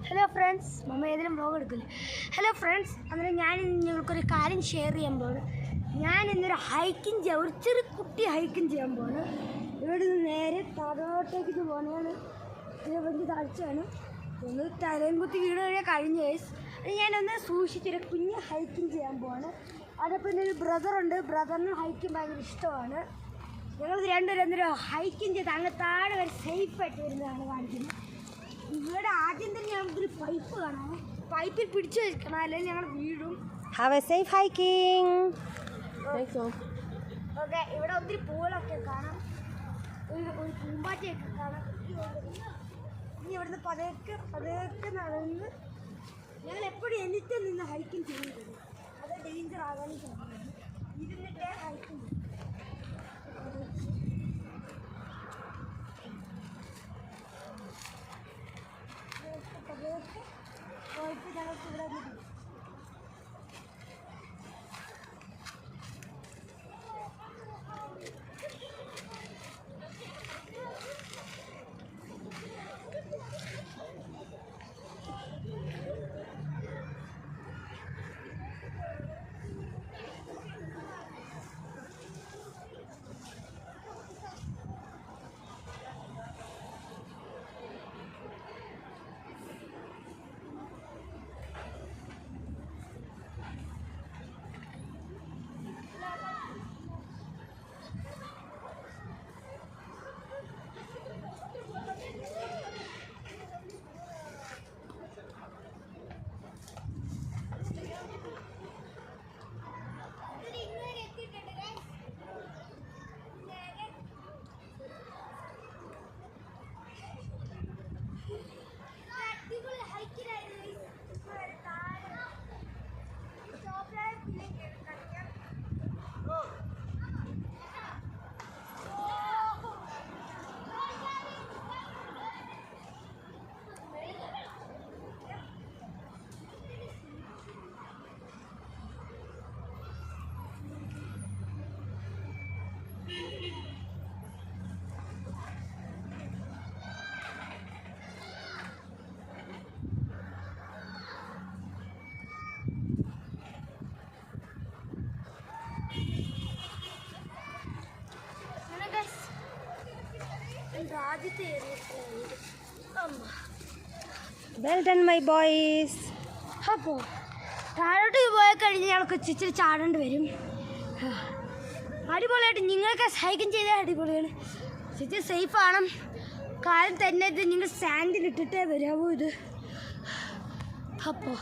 Hello friends, മമ്മ ഏതെങ്കിലും vlog എടുക്കില്ലേ? Hello friends, അന്നേരം ഞാൻ നിങ്ങൾക്കൊരു കാര്യം ഷെയർ ചെയ്യാൻ പോകുന്നു. ഞാൻ ഇന്നൊരു ഹൈക്കിങ് ചെയ്യാം, ഒരു ചെറിയ കുട്ടി ഹൈക്കിങ് ചെയ്യാൻ പോകുന്നു. ഇവിടെ നിന്ന് നേരെ താഴോട്ടേക്ക് പോകുന്നതാണ്. ഇതിനെ വലിയ താഴ്ചയാണ്. ഒന്ന് തലയും കുത്തി വീട് വരെ കഴിഞ്ഞ കേസ് ഞാനൊന്ന് സൂക്ഷിച്ചൊരു കുഞ്ഞ് ഹൈക്കിങ് ചെയ്യാൻ പോവാണ്. അതപ്പോൾ എൻ്റെ ഒരു ബ്രദറുണ്ട്. ബ്രദറിന് ഹൈക്കിങ് ഭയങ്കര ഇഷ്ടമാണ്. ഞങ്ങൾ രണ്ടുപേരും എന്തൊരു ഹൈക്കിങ് ചെയ്ത് അങ്ങ് താഴെ വരെ സേഫായിട്ട് വരുന്നതാണ് കാണിക്കുന്നത്. ഇവിടെ ആദ്യം തന്നെ ഞങ്ങൾക്കൊരു പൈപ്പ് കാണാം. പൈപ്പിൽ പിടിച്ചു വെക്കണം, അല്ലെങ്കിൽ ഞങ്ങൾ വീഴും. Have A safe hiking. Okay, ഇവിടെ ഒത്തിരി പൂളൊക്കെ കാണാം, ഒരു പൂമ്പാറ്റയൊക്കെ കാണാം. ഇനി ഇവിടുന്ന് പതുക്കെ നടന്ന് ഞങ്ങൾ എപ്പോഴും എനിക്ക് നിന്ന് ഹൈക്കിങ് ചെയ്യുന്നത്. അത് ഡേഞ്ചർ ആകാനും സാധ്യതയാണ്. ഇരുന്നിട്ടേ ഹൈക്കിങ് ചെയ്യും. പോയിട്ട് ഞങ്ങൾക്ക് ഇവിടെ കിട്ടും. Well done, my boys. അപ്പോൾ താഴോട്ട് പോയി കഴിഞ്ഞ് ഞങ്ങൾക്ക് ഇച്ചിരി ചാടേണ്ടി വരും. അടിപൊളിയായിട്ട് നിങ്ങൾക്ക് ഹൈക്കിങ് ചെയ്താൽ അടിപൊളിയാണ്. ഇച്ചിരി സേഫാണ്. കാലം തന്നെ നിങ്ങൾ സാൻഡിലിട്ടിട്ടേ വരാവൂ ഇത്. അപ്പോൾ